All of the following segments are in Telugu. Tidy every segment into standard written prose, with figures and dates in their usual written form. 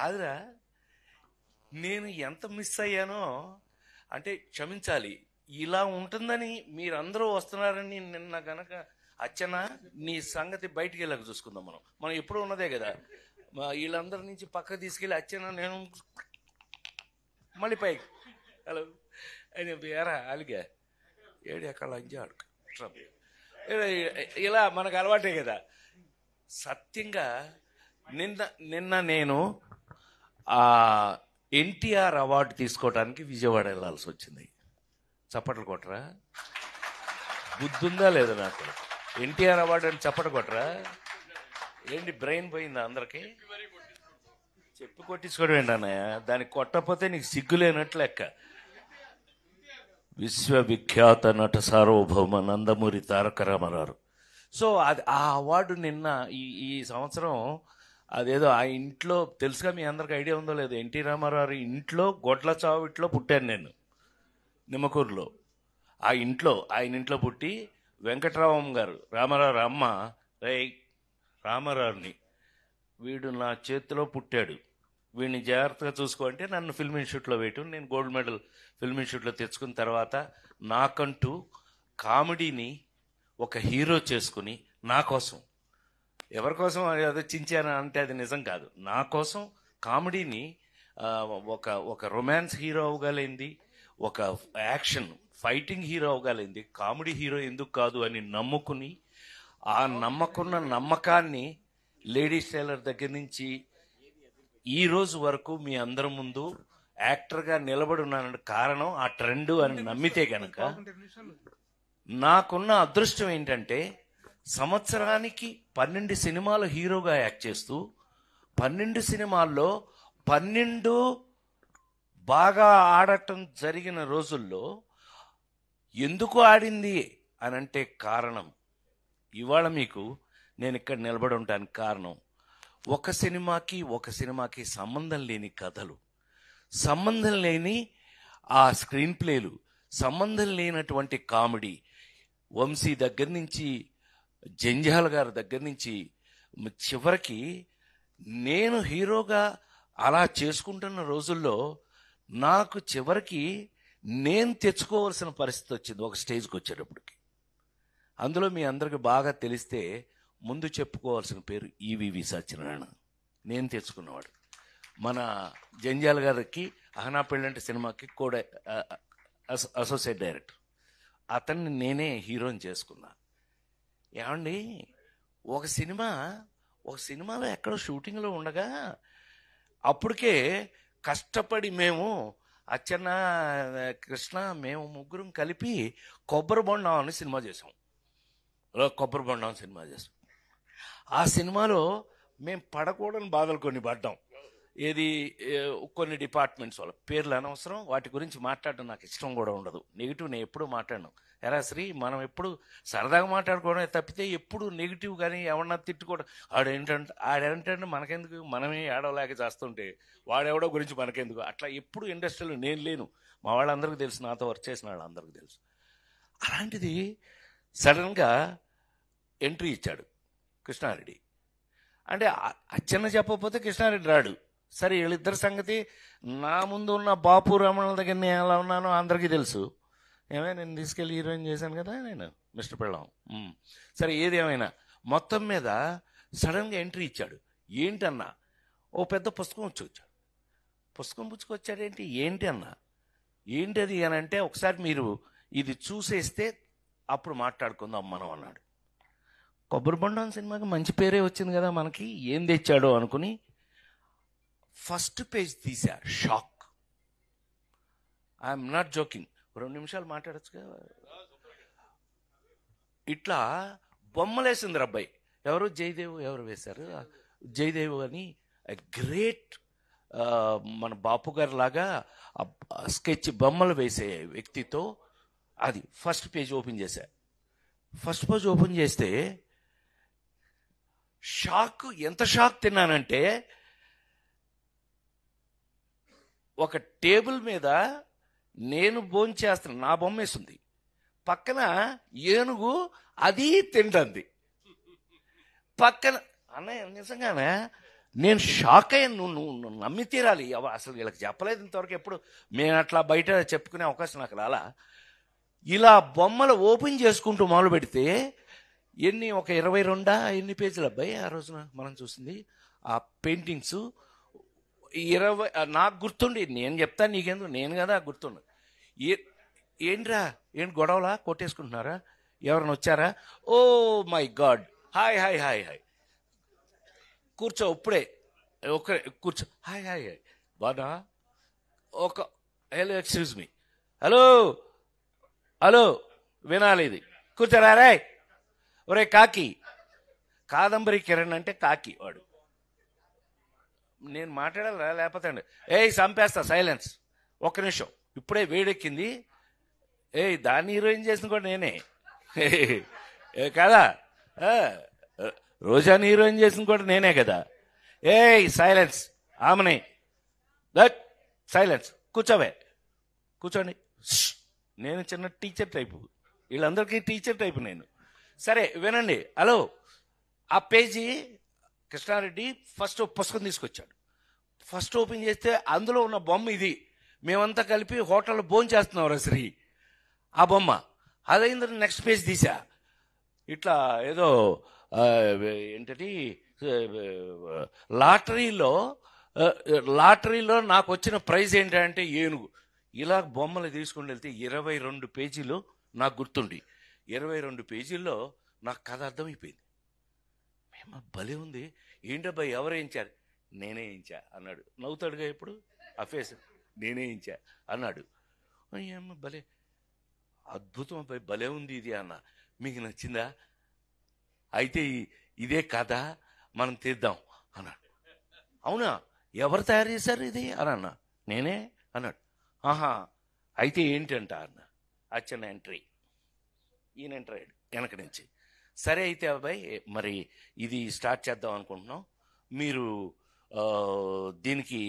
కాదురా, నేను ఎంత మిస్ అయ్యానో అంటే క్షమించాలి. ఇలా ఉంటుందని మీరందరూ వస్తున్నారని నిన్న గనక అచ్చన నీ సంగతి బయటికి వెళ్ళక చూసుకుందాం. మనం ఎప్పుడు ఉన్నదే కదా. వీళ్ళందరి నుంచి పక్కకు తీసుకెళ్ళి అచ్చన నేను మళ్ళీ పైకి హలో అని ఎరా అలిగా ఏడు ఎక్కడ లంచాడు ఇలా మనకు అలవాటే కదా. సత్యంగా నిన్న నేను ఎన్టీఆర్ అవార్డు తీసుకోవడానికి విజయవాడ వెళ్ళాల్సి వచ్చింది. చప్పట్లు కొట్టరా? బుద్ధుందా లేదా నాకు? ఎన్టీఆర్ అవార్డు అని చప్పట్లు కొట్టరా? ఏంటి బ్రెయిన్ పోయిందా అందరికి? చెప్పి కొట్టించుకోవడం ఏంటన్నయ్య? దానికి కొట్టకపోతే నీకు సిగ్గులేనట్లు లెక్క. విశ్వవిఖ్యాత నట సార్వభౌమ నందమూరి తారక రామారావు. సో అది ఆ అవార్డు నిన్న ఈ సంవత్సరం అదేదో ఆ ఇంట్లో తెలుసుగా, మీ అందరికి ఐడియా ఉందో లేదో, ఎన్టీ రామారావు ఇంట్లో గొడ్ల చావిట్లో పుట్టాను నేను నిమ్మకూరులో. ఆయన ఇంట్లో పుట్టి వెంకటరామం గారు రామారావు అమ్మ రామారావుని వీడు నా చేతిలో పుట్టాడు, వీడిని జాగ్రత్తగా చూసుకో అంటే నన్ను ఫిల్మ్ ఇన్స్టిట్యూట్లో వేయటం. నేను గోల్డ్ మెడల్ ఫిల్మ్ ఇన్స్టిట్యూట్లో తెచ్చుకున్న తర్వాత నాకంటూ కామెడీని ఒక హీరో చేసుకుని నా కోసం, ఎవరి కోసం అదే చించాను అంటే అది నిజం కాదు, నా కోసం కామెడీని ఒక రొమాన్స్ హీరో అవ్వగలిగింది, ఒక యాక్షన్ ఫైటింగ్ హీరో అవ్వగలిగింది, కామెడీ హీరో ఎందుకు కాదు అని నమ్ముకుని ఆ నమ్మకాన్ని లేడీస్ టైలర్ దగ్గర నుంచి ఈ రోజు వరకు మీ అందరి ముందు యాక్టర్గా నిలబడి ఉన్నాను కారణం ఆ ట్రెండ్ అని నమ్మితే కనుక నాకున్న అదృష్టం ఏంటంటే సంవత్సరానికి 12 సినిమాలు హీరోగా యాక్ట్ చేస్తూ 12 సినిమాల్లో 12 బాగా ఆడటం జరిగిన రోజుల్లో ఎందుకు ఆడింది అని అంటే కారణం ఇవాళ మీకు నేను ఇక్కడ నిలబడి ఉండడానికి కారణం ఒక సినిమాకి సంబంధం లేని కథలు, సంబంధం లేని ఆ స్క్రీన్ ప్లేలు, సంబంధం లేనటువంటి కామెడీ. వంశీ దగ్గర నుంచి జంజాల్ గారి దగ్గర నుంచి చివరికి నేను హీరోగా అలా చేసుకుంటున్న రోజుల్లో నాకు చివరికి నేను తెచ్చుకోవాల్సిన పరిస్థితి వచ్చింది ఒక స్టేజ్కి వచ్చేటప్పటికి. అందులో మీ అందరికి బాగా తెలిస్తే ముందు చెప్పుకోవాల్సిన పేరు ఈవీవి సత్యనారాయణ. నేను తెచ్చుకున్నవాడు. మన జంజాల్ గారికి అహనా పెళ్ళంటే సినిమాకి కూడా అసోసియేట్ డైరెక్టర్. అతన్ని నేనే హీరోని చేసుకున్నా. ఏమండి, ఒక సినిమాలో ఎక్కడో షూటింగ్లో ఉండగా అప్పటికే కష్టపడి మేము అచ్చన్న కృష్ణ మేము ముగ్గురం కలిపి కొబ్బరి బొండం అని సినిమా చేసాం. ఆ సినిమాలో మేము పడకూడని బాధలు కొన్ని పడ్డాం. ఏది కొన్ని డిపార్ట్మెంట్స్ వాళ్ళ పేర్లు అనవసరం, వాటి గురించి మాట్లాడడం నాకు ఇష్టం కూడా ఉండదు. నెగిటివ్ నేను ఎప్పుడు మాట్లాడను. ఎరా శ్రీ, మనం ఎప్పుడు సరదాగా మాట్లాడుకోవడం తప్పితే ఎప్పుడు నెగిటివ్ కానీ ఎవరన్నా తిట్టుకోవడం ఆడేంటంటే మనకెందుకు, మనమే ఆడవలేక చేస్తుంటే వాడెవడో గురించి మనకెందుకు, అట్లా ఎప్పుడు ఇండస్ట్రీలో నేను లేను. మా వాళ్ళందరికీ తెలుసు, నాతో వర్క్ చేసిన వాళ్ళందరికీ తెలుసు. అలాంటిది సడన్గా ఎంట్రీ ఇచ్చాడు కృష్ణారెడ్డి. అంటే అచ్చన్న చెప్పకపోతే కృష్ణారెడ్డి రాడు. సరే, వీళ్ళిద్దరి సంగతి నా ముందు ఉన్న బాపు రమణుల దగ్గర నేను ఎలా ఉన్నానో అందరికీ తెలుసు. నేను తీసుకెళ్ళి హీరోయిన్ చేశాను కదా నేను మిస్టర్ పెళ్ళాం. సరే, ఏదేమైనా మొత్తం మీద సడన్గా ఎంట్రీ ఇచ్చాడు. ఏంటన్నా, ఓ పెద్ద పుస్తకం వచ్చాడు. పుస్తకం పుచ్చుకొచ్చాడేంటి, ఏంటి అన్నా, ఏంటది అని అంటే ఒకసారి మీరు ఇది చూసేస్తే అప్పుడు మాట్లాడుకుందాం మనం అన్నాడు. కొబ్బరి బొండం సినిమాకి మంచి పేరే వచ్చింది కదా మనకి, ఏం తెచ్చాడో అనుకుని ఫస్ట్ పేజ్ తీసా. షాక్. I'm not joking. 2 నిమిషాలు మాట్లాడచ్చుగా. ఇట్లా బొమ్మలేసింది రబ్బాయి. ఎవరు జయదేవ్ ఎవరు వేశారు, జయదేవ్ అని గ్రేట్ మన బాపు గారి లాగా స్కెచ్ బొమ్మలు వేసే వ్యక్తితో అది ఫస్ట్ పేజ్ ఓపెన్ చేశా. ఫస్ట్ పేజ్ ఓపెన్ చేస్తే షాక్, ఎంత షాక్ తిన్నానంటే ఒక టేబుల్ మీద నేను భోంచేస్తున్నా, నా బొమ్మ వేస్తుంది, పక్కన ఏనుగు అది తింటుంది. పక్కన అన్నయ్య నిజంగానే నేను షాక్ అయ్యాను. నువ్వు నమ్మి తీరాలి. అసలు వీళ్ళకి చెప్పలేదు ఇంతవరకు. ఎప్పుడు మేము అట్లా బయట చెప్పుకునే అవకాశం నాకు రాలా. ఇలా బొమ్మలు ఓపెన్ చేసుకుంటూ మొదలు పెడితే ఒక 22 ఎన్ని పేజీలు అబ్బాయి ఆ రోజున మనం చూసింది ఆ పెయింటింగ్స్. 20 నాకు గుర్తుండి, నేను చెప్తాను నీకెందుకు, నేను కదా గుర్తుండు. ఏంట్రా ఏంటి గొడవలా, కొట్టేసుకుంటున్నారా, ఎవరైనా వచ్చారా? Oh my god, hi hi hi hi, కూర్చో ఇప్పుడే, కూర్చో, హాయ్ హాయ్ హాయ్, బాగా hello excuse me, hello hello, వినాలి ఇది, కూర్చోరా రే. ఒరే కాకి, కాదంబరి కిరణ్ అంటే కాకి వాడు. నేను మాట్లాడాలా లేకపోతే అండి చంపేస్తా, సైలెన్స్, ఒక్క నిమిషం, ఇప్పుడే వేడెక్కింది. దాన్ని హీరోయిన్ చేసిన కూడా నేనే కదా, రోజాని హీరోయిన్ చేసిన కూడా నేనే కదా. సైలెన్స్, ఆమెనే దట్ సైలెన్స్, కూర్చోవే, కూర్చోండి. నేను చిన్న టీచర్ టైపు, వీళ్ళందరికీ టీచర్ టైపు నేను. సరే వినండి. హలో, ఆ పేజీ కృష్ణారెడ్డి ఫస్ట్ పుస్తకం తీసుకొచ్చాడు. ఫస్ట్ ఓపెన్ చేస్తే అందులో ఉన్న బొమ్మ ఇది. మేమంతా కలిపి హోటల్లో భోజనం చేస్తున్నాం శ్రీ, ఆ బొమ్మ. అదైంది. నెక్స్ట్ పేజ్ తీసా, ఇట్లా ఏదో ఏంటది, లాటరీలో నాకు వచ్చిన ప్రైజ్ ఏంటంటే ఏనుగు. ఇలా బొమ్మలు తీసుకుని వెళ్తే 22 పేజీలు నాకు గుర్తుండి, 22 పేజీల్లో నాకు కథ అర్థమైపోయింది. మేము భలే ఉంది, ఏంటబ్బాయి ఎవరు వేయించారు? నేనే వేయించా అన్నాడు. నవ్వుతాడుగా ఇప్పుడు ఆ ఫేస్, నేనే వేయించా అన్నాడు. ఏమో భలే అద్భుతం అబ్బాయి, భలే ఉంది ఇది అన్న. మీకు నచ్చిందా? అయితే ఇదే కథ, మనం తీద్దాం అన్నాడు. అవునా, ఎవరు తయారు చేశారు ఇది అని అన్నా. నేనే అన్నాడు. ఆహా, అయితే ఏంటంట అన్న. అచ్చన్న ఎంట్రీ, ఈయన ఎంటర్ అయ్యాడు వెనక నుంచి. సరే అయితే అబ్బాయి, మరి ఇది స్టార్ట్ చేద్దాం అనుకుంటున్నాం, మీరు దీనికి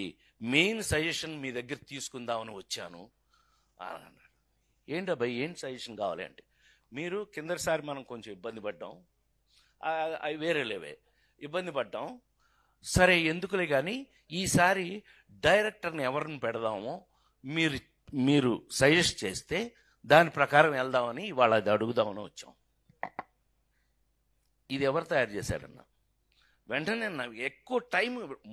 మెయిన్ సజెషన్ మీ దగ్గర తీసుకుందామని వచ్చాను అని అన్నాడు. ఏంటబ్బాయి, ఏంటి సజెషన్ కావాలి అంటే, మీరు కిందసారి మనం కొంచెం ఇబ్బంది పడ్డాం, అవి వేరే లేవే, ఇబ్బంది పడ్డాం. సరే ఎందుకులే కానీ ఈసారి డైరెక్టర్ని ఎవరిని పెడదామో మీరు సజెస్ట్ చేస్తే దాని ప్రకారం వెళ్దామని ఇవాళ అది అడుగుదామని వచ్చాం. ఇది ఎవరు తయారు చేశారన్న? వెంటనే ఎక్కువ టైం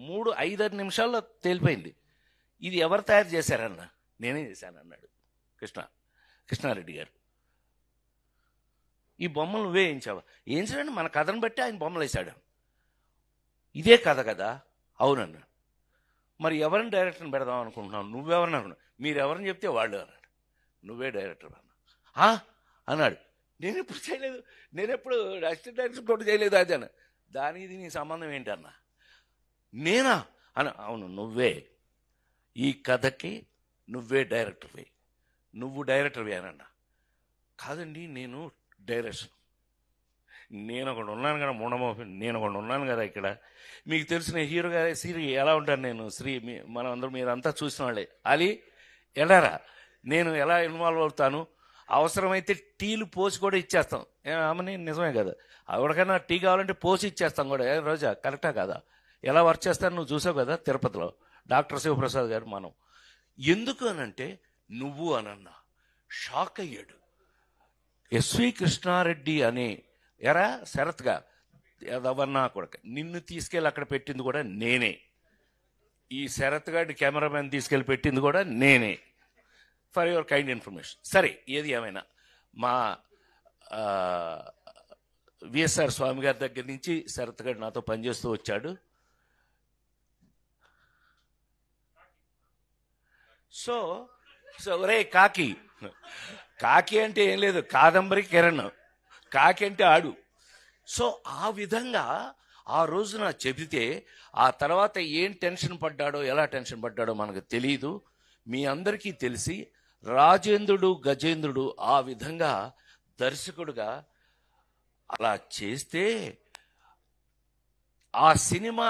3-5 నిమిషాల్లో తేలిపోయింది. ఇది ఎవరు తయారు చేశారన్న? నేనే చేశానన్నాడు కృష్ణారెడ్డి గారు. ఈ బొమ్మలు నువ్వే వేయించావా? వేయించాడండి, మన కథను బట్టి ఆయన బొమ్మలు వేశాడు. ఇదే కథ కదా? అవునన్నా. మరి ఎవరిని డైరెక్టర్ని పెడదాం అనుకుంటున్నావు? నువ్వెవరిని అనుకున్నావు? మీరు ఎవరిని చెప్తే వాళ్ళు అన్నాడు. నువ్వే డైరెక్టర్ అన్నా అన్నాడు. నేను ఎప్పుడు చేయలేదు, నేను ఎప్పుడు అసిస్టెంట్ డైరెక్టర్ కూడా చేయలేదు అది అన్న. దానికి నీ సంబంధం ఏంటన్నా? నేనా అన్న. అవును, నువ్వే, ఈ కథకి నువ్వే డైరెక్టర్వి, నువ్వు డైరెక్టర్వి అనన్నా. కాదండి, నేను డైరెక్షన్, నేను ఒకటి ఉన్నాను కదా, నేను ఒకటి ఉన్నాను కదా ఇక్కడ. మీకు తెలిసిన హీరో గారి శ్రీ ఎలా ఉంటాను నేను, శ్రీ మనం అందరూ మీరంతా చూసిన వాళ్ళే. అలీ ఎలారా, నేను ఎలా ఇన్వాల్వ్ అవుతాను, అవసరమైతే టీలు పోసి కూడా ఇచ్చేస్తాం. ఆమెని నిజమే కదా, ఎవరికైనా టీ కావాలంటే పోసి ఇచ్చేస్తాం కూడా. రోజా కరెక్టా కదా? ఎలా వర్క్ చేస్తాను నువ్వు చూసావు కదా తిరుపతిలో, డాక్టర్ శివప్రసాద్ గారు. మనం ఎందుకు అనంటే నువ్వు అనన్నా. షాక్ అయ్యాడు. ఎస్వి కృష్ణారెడ్డి అనే ఎరా శరత్గా ఎవరన్నా కూడా నిన్ను తీసుకెళ్ళి అక్కడ పెట్టింది కూడా నేనే, ఈ శరత్ గారిని కెమెరామెన్ తీసుకెళ్ళి పెట్టింది కూడా నేనే. For your kind information. సరే, ఏది ఏమైనా మా విఎస్ఆర్ స్వామి గారి దగ్గర నుంచి శరత్ గారు నాతో పనిచేస్తూ వచ్చాడు. సో ఒరే కాకి, కాకి అంటే ఏం లేదు, కాదంబరి కిరణ్, కాకి అంటే ఆడు. సో ఆ విధంగా ఆ రోజున చెబితే ఆ తర్వాత ఏం టెన్షన్ పడ్డాడో, ఎలా టెన్షన్ పడ్డాడో మనకు తెలియదు. మీ అందరికీ తెలిసి రాజేంద్రుడు గజేంద్రుడు ఆ విధంగా దర్శకుడుగా అలా చేస్తే ఆ సినిమా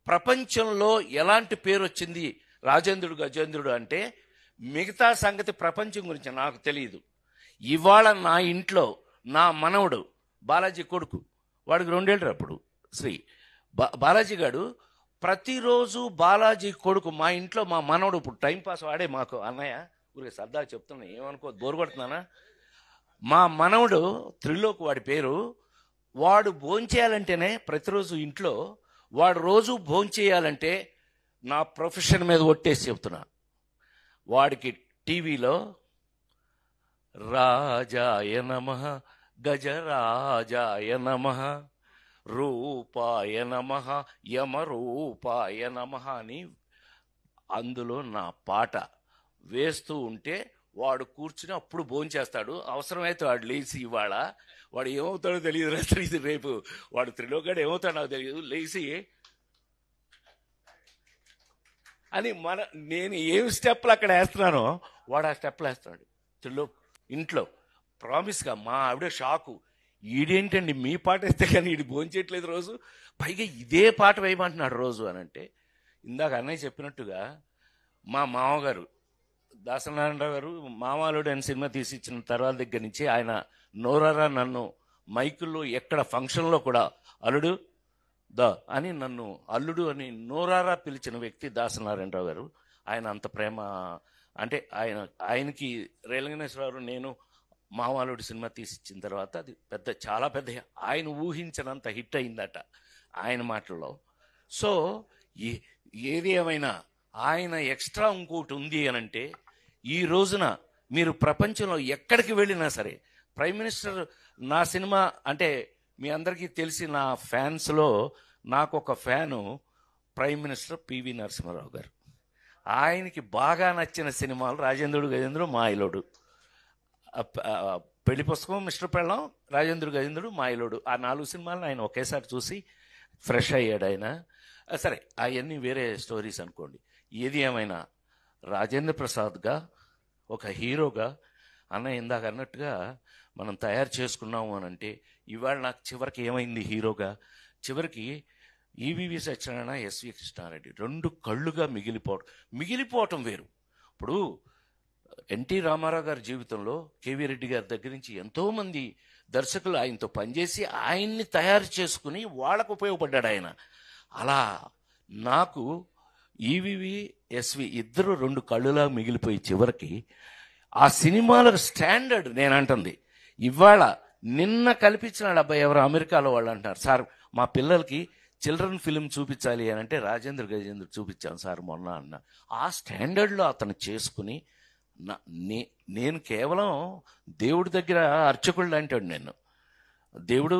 ప్రపంచంలో ఎలాంటి పేరు వచ్చింది రాజేంద్రుడు గజేంద్రుడు అంటే, మిగతా సంగతి ప్రపంచం గురించి నాకు తెలియదు. ఇవాళ నా ఇంట్లో నా మనవడు బాలాజీ కొడుకు, వాడికి 2 ఏళ్ళు అప్పుడు శ్రీ, బాలాజీ గారు ప్రతిరోజు బాలాజీ కొడుకు మా ఇంట్లో మా మనవడు ఇప్పుడు టైంపాస్ వాడే మాకు అన్నయ్య ఊరికి సరదా చెప్తున్నా, ఏమనుకో బోరు కొడుతున్నానా, మా మనవడు త్రిలోక్ వాడి పేరు, వాడు భోంచేయాలంటేనే ప్రతిరోజు ఇంట్లో వాడు రోజు భోంచేయాలంటే నా ప్రొఫెషన్ మీద ఒట్టేసి చెప్తున్నా, వాడికి టీవీలో రాజాయ నమః గజరాజాయ నమః రూపాయ నమః యమరూపాయ నమః అని అందులో నా పాట వేస్తూ ఉంటే వాడు కూర్చుని అప్పుడు భోంచేస్తాడు. అవసరమైతే వాడు లేచి, ఇవాళ వాడు ఏమవుతాడో తెలియదు, రేపు వాడు త్రిలోకాడు ఏమవుతాడో నాకు తెలియదు, లేచి అని నేను ఏం స్టెప్లు అక్కడ వేస్తున్నానో వాడు ఆ స్టెప్లు వేస్తున్నాడు త్రిలోక్ ఇంట్లో. ప్రామిస్గా మా ఆవిడ షాకు, ఈడేంటండి మీ పాట వేస్తే కానీ ఈడు భోంచేయట్లేదు రోజు, పైగా ఇదే పాట వేయమంటున్నాడు రోజు అని అంటే, ఇందాక అన్నయ్య చెప్పినట్టుగా మా మామగారు దాసనారాయణరావు గారు మామాలుడు అని సినిమా తీసి ఇచ్చిన తర్వాత దగ్గర నుంచి ఆయన నోరారా నన్ను మైకుల్లో ఎక్కడ ఫంక్షన్లో కూడా అల్లుడు దా అని నన్ను అల్లుడు అని నోరారా పిలిచిన వ్యక్తి దాసనారాయణరావు గారు. ఆయన అంత ప్రేమ, అంటే ఆయనకి రేలంగనేశ్వరరావు నేను మామాలుడు సినిమా తీసి ఇచ్చిన తర్వాత అది చాలా పెద్ద ఆయన ఊహించినంత హిట్ అయిందట ఆయన మాటల్లో. సో ఏది ఏమైనా ఆయన ఎక్స్ట్రా ఇంకోటి ఉంది అని అంటే, ఈ రోజున మీరు ప్రపంచంలో ఎక్కడికి వెళ్ళినా సరే ప్రైమ్ మినిస్టర్, నా సినిమా అంటే మీ అందరికీ తెలిసి నా ఫ్యాన్స్లో నాకు ఒక fan prime minister PV Narasimha Rao గారు. ఆయనకి బాగా నచ్చిన సినిమాలు రాజేంద్రుడు గజేంద్రుడు మాయలోడు, పెళ్లి పుస్తకం, మిస్టర్ పెళ్ళం, రాజేంద్రుడు గజేంద్రుడు మాయలోడు, ఆ 4 సినిమాలను ఆయన ఒకేసారి చూసి ఫ్రెష్ అయ్యాడు ఆయన. సరే అవన్నీ వేరే స్టోరీస్ అనుకోండి. ఏది ఏమైనా రాజేంద్ర ప్రసాద్గా ఒక హీరోగా అన్న ఇందాక అన్నట్టుగా మనం తయారు చేసుకున్నాము అని అంటే, ఇవాళ నాకు చివరికి ఏమైంది హీరోగా, చివరికి ఈవీవి సత్యనారాయణ, ఎస్వి కృష్ణారెడ్డి 2 కళ్ళుగా మిగిలిపోవటం వేరు. ఇప్పుడు ఎన్టీ రామారావు గారి జీవితంలో కేవీ రెడ్డి గారి దగ్గర నుంచి ఎంతోమంది దర్శకులు ఆయనతో పనిచేసి ఆయన్ని తయారు చేసుకుని వాళ్ళకు ఉపయోగపడ్డాడు ఆయన. అలా నాకు ఈవీవి ఎస్వి ఇద్దరు 2 కళ్ళులా మిగిలిపోయి చివరికి ఆ సినిమాల స్టాండర్డ్ నేను అంటుంది. ఇవాళ నిన్న కల్పించినాడు అబ్బాయి ఎవరు అమెరికాలో వాళ్ళు అంటారు, సార్ మా పిల్లలకి చిల్డ్రన్ ఫిలిం చూపించాలి అని అంటే రాజేంద్ర గజేంద్ర చూపించాను సార్ మొన్న అన్న. ఆ స్టాండర్డ్లో అతను చేసుకుని నేను కేవలం దేవుడి దగ్గర అర్చకుడు లాంటాడు. నేను దేవుడు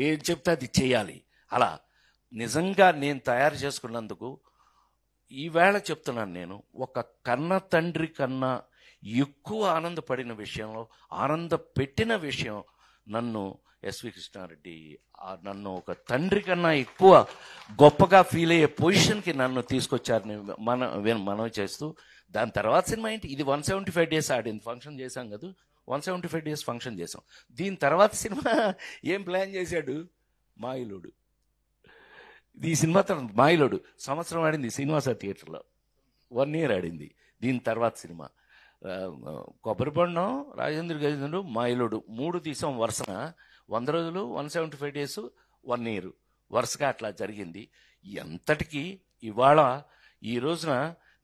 ఏం చెప్తే అది చేయాలి. అలా నిజంగా నేను తయారు చేసుకున్నందుకు ఈవేళ చెప్తున్నాను, నేను ఒక కన్న తండ్రి కన్నా ఎక్కువ ఆనందపడిన విషయంలో, ఆనంద పెట్టిన విషయం నన్ను ఎస్వి కృష్ణారెడ్డి నన్ను ఒక తండ్రి కన్నా ఎక్కువ గొప్పగా ఫీల్ అయ్యే పొజిషన్కి నన్ను తీసుకొచ్చారని మనం చేస్తూ, దాని తర్వాత సినిమా ఏంటి, ఇది 175 days ఆడింది, ఫంక్షన్ చేశాం కదా, 175 days ఫంక్షన్ చేసాం. దీని తర్వాత సినిమా ఏం ప్లాన్ చేశాడు, మాయిలోడు. ఈ సినిమా తర్వాత మాయిలోడు సంవత్సరం ఆడింది శ్రీనివాస థియేటర్లో, 1 year ఆడింది. దీని తర్వాత సినిమా కొబ్బరిబొండం, రాజేంద్ర గజేంద్రుడు, మాయిలోడు 3 తీసాం వరుసన. 100 రోజులు, 175 days, 1 year వరుసగా అట్లా జరిగింది. ఎంతటికి ఇవాళ ఈ రోజున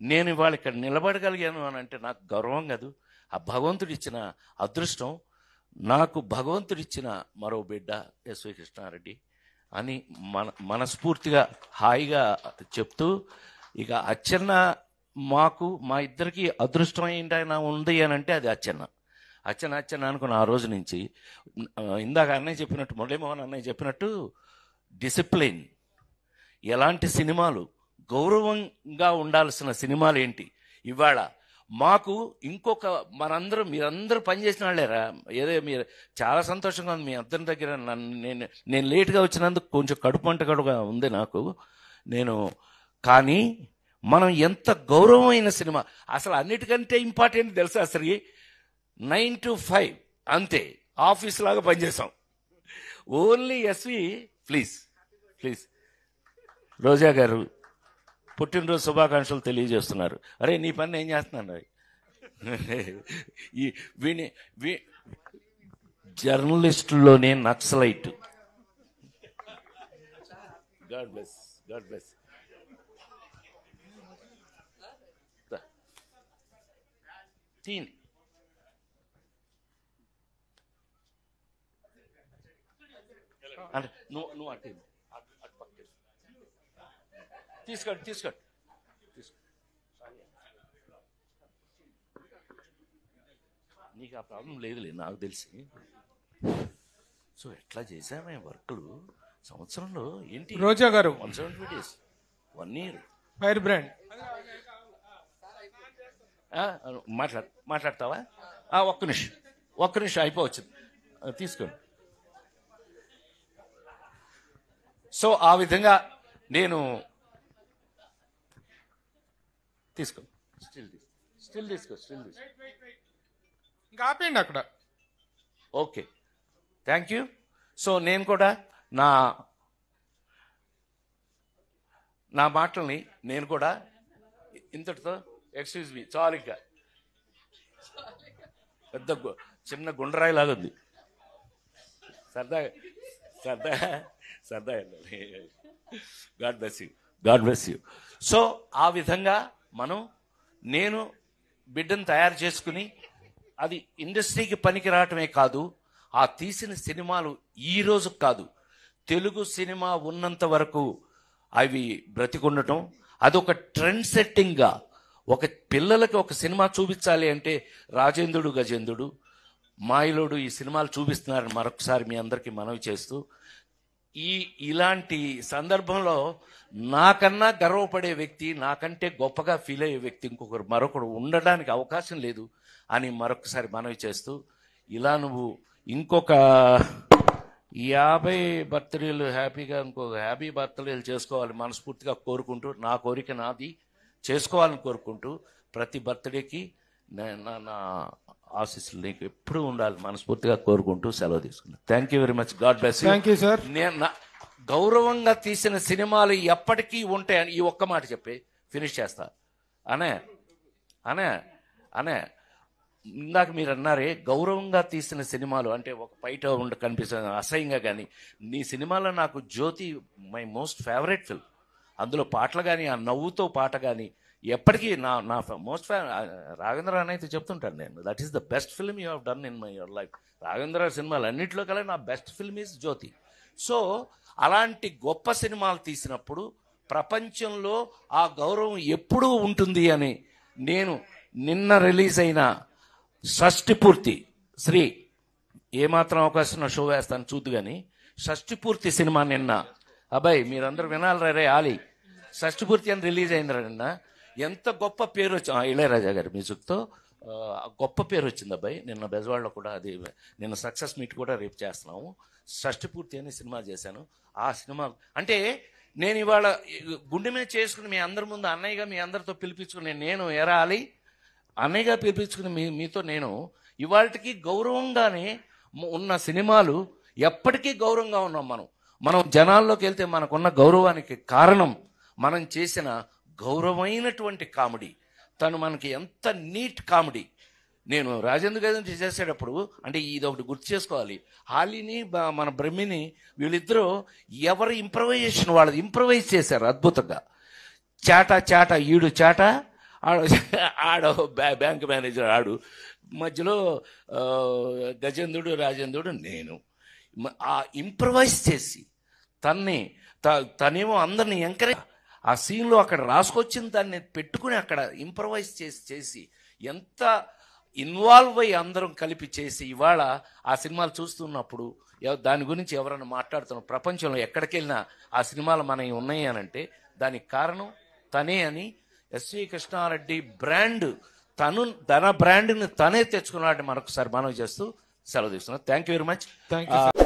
నేను ఇవాళ ఇక్కడ నిలబడగలిగాను అని అంటే నాకు గౌరవం కాదు, ఆ భగవంతుడిచ్చిన అదృష్టం. నాకు భగవంతుడిచ్చిన మరో బిడ్డ ఎస్వి కృష్ణారెడ్డి అని మనస్ఫూర్తిగా హాయిగా చెప్తూ, ఇక అచ్చెన్న మా ఇద్దరికి అదృష్టం ఏంటైనా ఉంది అని అంటే అది అచ్చెన్న అనుకున్న ఆ రోజు నుంచి. ఇందాక అన్నయ్య చెప్పినట్టు, మురళీమోహన్ అన్నయ్య చెప్పినట్టు, డిసిప్లిన్, ఎలాంటి సినిమాలు, గౌరవంగా ఉండాల్సిన సినిమాలు ఏంటి. ఇవాళ మాకు ఇంకొక మీరందరూ పనిచేసిన వాళ్ళేరా, ఏదో మీరు చాలా సంతోషంగా ఉంది మీ అందరి దగ్గర. నేను లేట్గా వచ్చినందుకు కొంచెం కడుపుమంటగా ఉంది నాకు. కానీ మనం ఎంత గౌరవమైన సినిమా, అసలు అన్నిటికంటే ఇంపార్టెంట్ తెలుసా, అసలు 9 to 5 అంతే, ఆఫీస్ లాగా పనిచేసాం. ఓన్లీ ఎస్వి ప్లీజ్ రోజా గారు పుట్టినరోజు శుభాకాంక్షలు తెలియజేస్తున్నారు. అరే నీ పని ఏం చేస్తున్నాను, జర్నలిస్టుల్లోనే Naxalite. God bless. God bless. తీన్ అంటే నువ్వు అటు తీసుకోండి తీసుకోండి. నీకు ఆ ప్రాబ్లం లేదులే నాకు తెలిసి. సో ఎట్లా చేసామే వర్క్లు సంవత్సరంలో ఏంటి రోజా గారు 170 days 1 year. ఫైర్ బ్రాండ్ మాట్లాడతావా? ఒక్క నిమిషం అయిపోవచ్చింది, తీసుకోండి. సో ఆ విధంగా నేను తీసుకో. స్టిల్ తీసుకో. ఇంకా ఆపేయండి అక్కడ. Okay, thank you. సో నేను కూడా నా మాటల్ని నేను కూడా ఇంతటితో ఎక్స్క్యూజ్ మీ చాలు. ఇంకా పెద్ద చిన్న గుండ్రాయి లాగా ఉంది. సరదా గాడ్ బ్లెస్ యూ. సో ఆ విధంగా నేను బిడ్డను తయారు చేసుకుని అది ఇండస్ట్రీకి పనికి రావటమే కాదు, ఆ తీసిన సినిమాలు ఈ రోజు కాదు, తెలుగు సినిమా ఉన్నంత వరకు అవి బ్రతికుండటం, అదొక ట్రెండ్ సెట్టింగ్గా ఒక పిల్లలకి ఒక సినిమా చూపించాలి అంటే రాజేంద్రుడు గజేంద్రుడు మాయలోడు ఈ సినిమాలు చూపిస్తున్నారని మరొకసారి మీ అందరికీ మనవి చేస్తూ, ఇలాంటి సందర్భంలో నాకన్నా గర్వపడే వ్యక్తి, నాకంటే గొప్పగా ఫీల్ అయ్యే వ్యక్తి మరొకడు ఉండడానికి అవకాశం లేదు అని మరొకసారి మనవి చేస్తూ, ఇలా నువ్వు ఇంకొక 50 బర్త్డేలు హ్యాపీగా ఇంకొక హ్యాపీ బర్త్డేలు చేసుకోవాలి మనస్ఫూర్తిగా కోరుకుంటూ, నా కోరిక నాది చేసుకోవాలని కోరుకుంటూ, ప్రతి బర్త్డేకి నా ఆశీస్సులు నీకు ఎప్పుడు ఉండాలి మనస్ఫూర్తిగా కోరుకుంటూ సెలవు తీసుకున్నాను. Thank you very much. God bless you. Thank you sir. నేను గౌరవంగా తీసిన సినిమాలు ఎప్పటికీ ఉంటాయని ఈ ఒక్క మాట చెప్పి ఫినిష్ చేస్తా. అనే ఇందాక మీరు అన్నారే గౌరవంగా తీసిన సినిమాలు అంటే ఒక బయట కనిపిస్తుంది అసహ్యంగా, కానీ నీ సినిమాలో నాకు జ్యోతి మై మోస్ట్ ఫేవరెట్ ఫిల్మ్. అందులో పాటలు కానీ ఆ నవ్వుతో పాట కానీ ఎప్పటికీ నా మోస్ట్ రాఘవేంద్ర అని అయితే చెప్తుంటాను నేను, that is the best film you have done in my your life. Raghavendra సినిమాలు అన్నింటిలో కల్లా నా best film is Jyothi. So అలాంటి గొప్ప సినిమాలు తీసినప్పుడు ప్రపంచంలో ఆ గౌరవం ఎప్పుడూ ఉంటుంది అని నేను నిన్న రిలీజ్ అయిన షష్ఠి పూర్తి శ్రీ ఏమాత్రం అవకాశం షో వేస్తాను చూద్దు కానీ షష్ఠి పూర్తి సినిమా నిన్న అబ్బాయి మీరందరూ వినాలి రే ఆలి షష్ఠి పూర్తి అని రిలీజ్ అయిందిరా నిన్న. ఎంత గొప్ప పేరు వచ్చింది ఇళయరాజా గారి మ్యూజిక్తో, గొప్ప పేరు వచ్చింది అబ్బాయి. నిన్న బెజవాడలో కూడా అది నిన్న సక్సెస్ మీట్ కూడా రేపు చేస్తున్నాము. షష్ఠి పూర్తి అనే సినిమా చేశాను. ఆ సినిమా అంటే నేను ఇవాళ గుండె మీద చేసుకుని మీ అందరి ముందు అన్నయ్యగా మీ అందరితో పిలిపించుకుని నేను ఎరాలి అన్నయ్యగా పిలిపించుకుని మీతో నేను ఇవాళకి గౌరవంగానే ఉన్న సినిమాలు ఎప్పటికీ గౌరవంగా ఉన్నాం. మనం జనాల్లోకి వెళ్తే మనకున్న గౌరవానికి కారణం మనం చేసిన గౌరవమైనటువంటి కామెడీ. తను మనకి ఎంత నీట్ కామెడీ. నేను రాజేంద్ర గారిని చేసేటప్పుడు అంటే ఇది ఒకటి గుర్తు చేసుకోవాలి, హాలీని మన బ్రహ్మిని వీళ్ళిద్దరూ ఎవరి ఇంప్రవైజేషన్ వాళ్ళది ఇంప్రవైజ్ చేశారు అద్భుతంగా. చాట ఈడు చాట ఆడ బ్యాంక్ మేనేజర్ ఆడు, మధ్యలో గజేంద్రుడు రాజేంద్రుడు నేను. ఆ ఇంప్రవైజ్ చేసి తనేమో అందరిని ఎంకరేజ్, ఆ సీన్లో అక్కడ రాసుకొచ్చిన దాన్ని పెట్టుకుని అక్కడ ఇంప్రవైజ్ చేసి ఎంత ఇన్వాల్వ్ అయ్యి అందరం కలిపి చేసి ఇవాళ ఆ సినిమాలు చూస్తున్నప్పుడు దాని గురించి ఎవరైనా మాట్లాడుతున్నాం ప్రపంచంలో ఎక్కడికి వెళ్ళినా ఆ సినిమాలు మనవి ఉన్నాయి అని అంటే దానికి కారణం తనే అని ఎస్వి కృష్ణారెడ్డి బ్రాండ్ తన బ్రాండ్ని తనే తెచ్చుకున్నాడని మరొకసారి మనవి చేస్తూ సెలవు తీసుకున్నాను. Thank you very much. Thank you.